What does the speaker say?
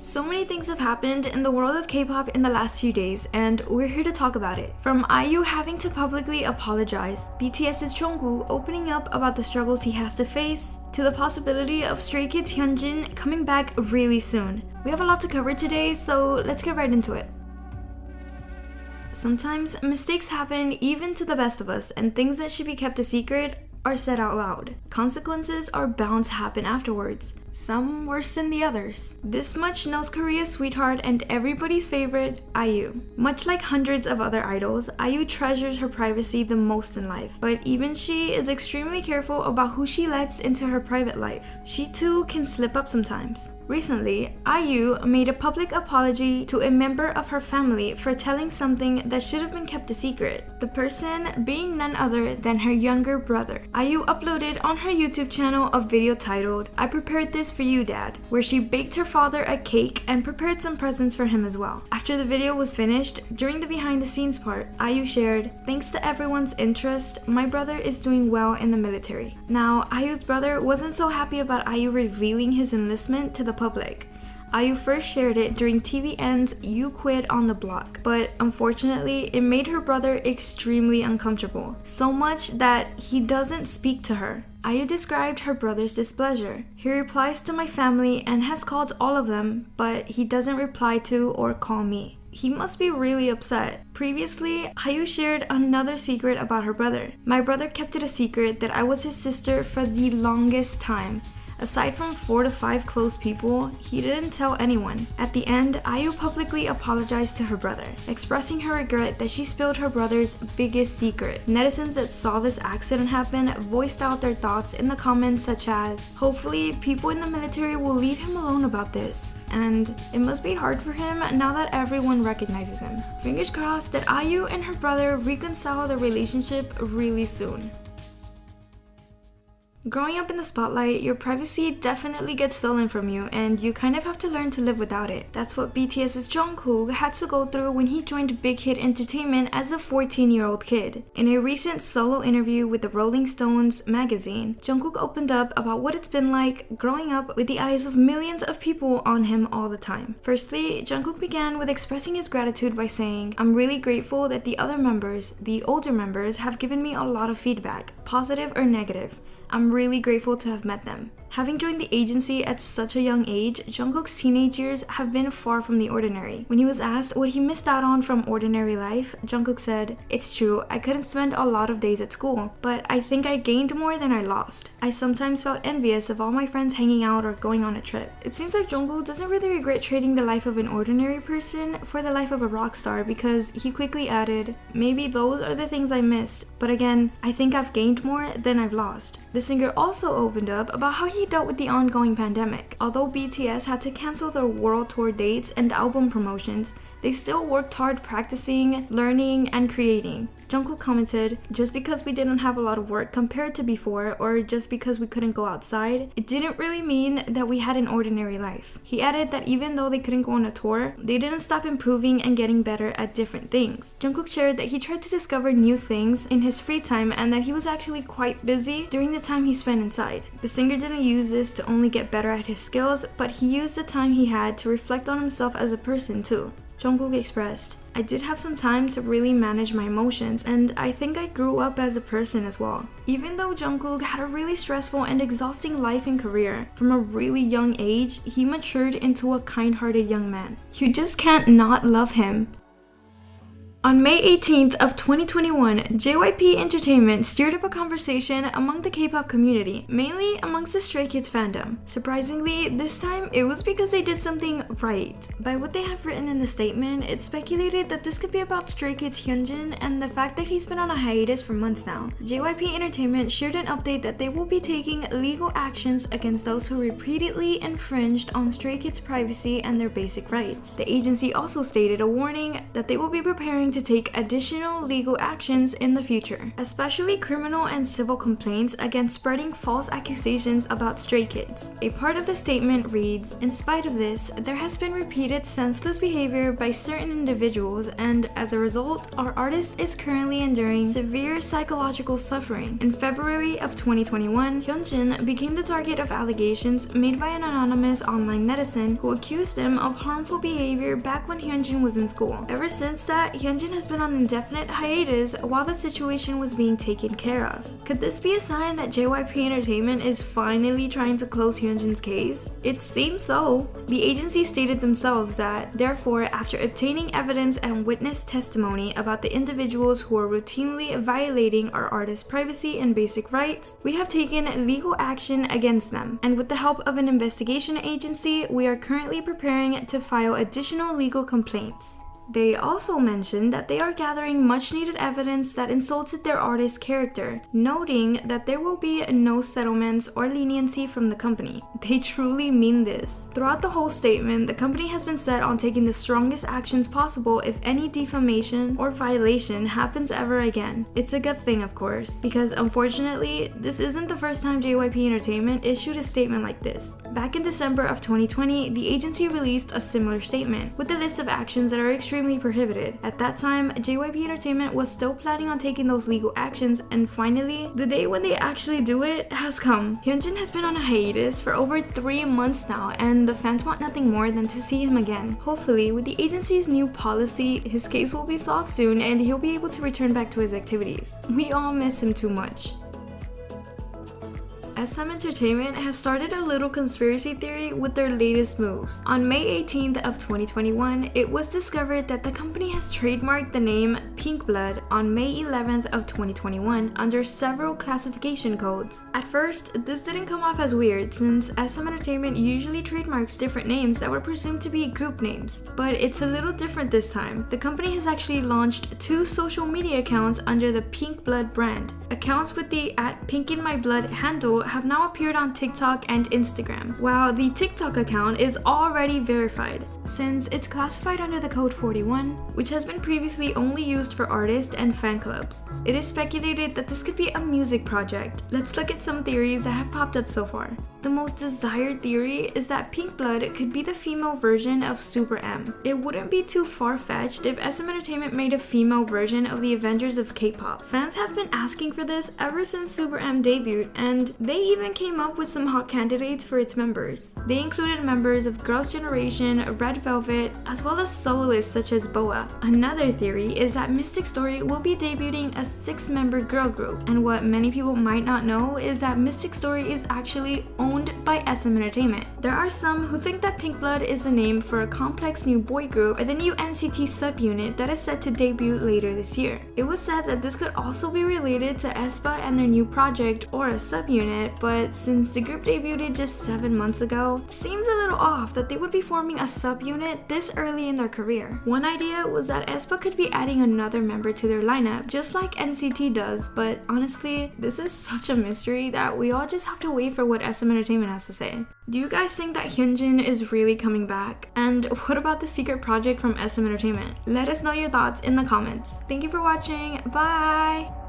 So many things have happened in the world of K-pop in the last few days, and we're here to talk about it. From IU having to publicly apologize, BTS's Jungkook opening up about the struggles he has to face, to the possibility of Stray Kids Hyunjin coming back really soon. We have a lot to cover today, so let's get right into it. Sometimes mistakes happen even to the best of us, and things that should be kept a secret are said out loud. Consequences are bound to happen afterwards, some worse than the others. This much knows Korea's sweetheart and everybody's favorite, IU. Much like hundreds of other idols, IU treasures her privacy the most in life, but even she is extremely careful about who she lets into her private life. She too can slip up sometimes. Recently, IU made a public apology to a member of her family for telling something that should have been kept a secret, the person being none other than her younger brother. IU uploaded on her YouTube channel a video titled, "I Prepared This For You, Dad," where she baked her father a cake and prepared some presents for him as well. After the video was finished, during the behind the scenes part, IU shared, "Thanks to everyone's interest, my brother is doing well in the military." Now, IU's brother wasn't so happy about IU revealing his enlistment to the public. IU first shared it during TVN's You Quit on the Block, but unfortunately, it made her brother extremely uncomfortable, so much that he doesn't speak to her. IU described her brother's displeasure. "He replies to my family and has called all of them, but he doesn't reply to or call me. He must be really upset." Previously, IU shared another secret about her brother. "My brother kept it a secret that I was his sister for the longest time. Aside from 4 to 5 close people, he didn't tell anyone." At the end, IU publicly apologized to her brother, expressing her regret that she spilled her brother's biggest secret. Netizens that saw this accident happen voiced out their thoughts in the comments such as, "Hopefully, people in the military will leave him alone about this," and "It must be hard for him now that everyone recognizes him." Fingers crossed that IU and her brother reconcile their relationship really soon. Growing up in the spotlight, your privacy definitely gets stolen from you, and you kind of have to learn to live without it. That's what BTS's Jungkook had to go through when he joined Big Hit Entertainment as a 14-year-old kid. In a recent solo interview with the Rolling Stones magazine, Jungkook opened up about what it's been like growing up with the eyes of millions of people on him all the time. Firstly, Jungkook began with expressing his gratitude by saying, "I'm really grateful that the other members, the older members, have given me a lot of feedback, positive or negative. I'm really grateful to have met them." Having joined the agency at such a young age, Jungkook's teenage years have been far from the ordinary. When he was asked what he missed out on from ordinary life, Jungkook said, "It's true, I couldn't spend a lot of days at school, but I think I gained more than I lost. I sometimes felt envious of all my friends hanging out or going on a trip." It seems like Jungkook doesn't really regret trading the life of an ordinary person for the life of a rock star, because he quickly added, "Maybe those are the things I missed, but again, I think I've gained more than I've lost." The singer also opened up about how he dealt with the ongoing pandemic. Although BTS had to cancel their world tour dates and album promotions, they still worked hard practicing, learning, and creating. Jungkook commented, "Just because we didn't have a lot of work compared to before, or just because we couldn't go outside, it didn't really mean that we had an ordinary life." He added that even though they couldn't go on a tour, they didn't stop improving and getting better at different things. Jungkook shared that he tried to discover new things in his free time and that he was actually quite busy during the time he spent inside. The singer didn't use this to only get better at his skills, but he used the time he had to reflect on himself as a person too. Jungkook expressed, "I did have some time to really manage my emotions, and I think I grew up as a person as well." Even though Jungkook had a really stressful and exhausting life and career, from a really young age, he matured into a kind-hearted young man. You just can't not love him. On May 18th of 2021, JYP Entertainment stirred up a conversation among the K-pop community, mainly amongst the Stray Kids fandom. Surprisingly, this time it was because they did something right. By what they have written in the statement, it's speculated that this could be about Stray Kids Hyunjin and the fact that he's been on a hiatus for months now. JYP Entertainment shared an update that they will be taking legal actions against those who repeatedly infringed on Stray Kids' privacy and their basic rights. The agency also stated a warning that they will be preparing to take additional legal actions in the future, especially criminal and civil complaints against spreading false accusations about Stray Kids. A part of the statement reads, "In spite of this, there has been repeated senseless behavior by certain individuals, and as a result, our artist is currently enduring severe psychological suffering." In February of 2021, Hyunjin became the target of allegations made by an anonymous online netizen who accused him of harmful behavior back when Hyunjin was in school. Ever since that, Hyunjin has been on indefinite hiatus while the situation was being taken care of. Could this be a sign that JYP Entertainment is finally trying to close Hyunjin's case? It seems so. The agency stated themselves that, therefore, after obtaining evidence and witness testimony about the individuals who are routinely violating our artists' privacy and basic rights, we have taken legal action against them, and with the help of an investigation agency, we are currently preparing to file additional legal complaints. They also mentioned that they are gathering much-needed evidence that insulted their artist's character, noting that there will be no settlements or leniency from the company. They truly mean this. Throughout the whole statement, the company has been set on taking the strongest actions possible if any defamation or violation happens ever again. It's a good thing, of course, because unfortunately, this isn't the first time JYP Entertainment issued a statement like this. Back in December of 2020, the agency released a similar statement with a list of actions that are extremely prohibited. At that time, JYP Entertainment was still planning on taking those legal actions, and finally, the day when they actually do it has come. Hyunjin has been on a hiatus for over 3 months now, and the fans want nothing more than to see him again. Hopefully, with the agency's new policy, his case will be solved soon and he'll be able to return back to his activities. We all miss him too much. SM Entertainment has started a little conspiracy theory with their latest moves. On May 18th of 2021, it was discovered that the company has trademarked the name Pink Blood on May 11th of 2021 under several classification codes. At first, this didn't come off as weird since SM Entertainment usually trademarks different names that were presumed to be group names. But it's a little different this time. The company has actually launched 2 social media accounts under the Pink Blood brand. Accounts with the @PinkInMyBlood handle have now appeared on TikTok and Instagram, while the TikTok account is already verified, since it's classified under the code 41, which has been previously only used for artists and fan clubs. It is speculated that this could be a music project. Let's look at some theories that have popped up so far. The most desired theory is that Pink Blood could be the female version of Super M. It wouldn't be too far-fetched if SM Entertainment made a female version of the Avengers of K-pop. Fans have been asking for this ever since Super M debuted, and they even came up with some hot candidates for its members. They included members of Girls' Generation, Red Velvet, as well as soloists such as BoA. Another theory is that Mystic Story will be debuting a 6-member girl group, and what many people might not know is that Mystic Story is actually owned by SM Entertainment. There are some who think that Pink Blood is the name for a complex new boy group or the new NCT subunit that is set to debut later this year. It was said that this could also be related to aespa and their new project or a subunit, but since the group debuted just 7 months ago, it seems a little off that they would be forming a subunit this early in their career. One idea was that aespa could be adding another member to their lineup, just like NCT does, but honestly, this is such a mystery that we all just have to wait for what SM Entertainment has to say. Do you guys think that Hyunjin is really coming back? And what about the secret project from SM Entertainment? Let us know your thoughts in the comments. Thank you for watching. Bye!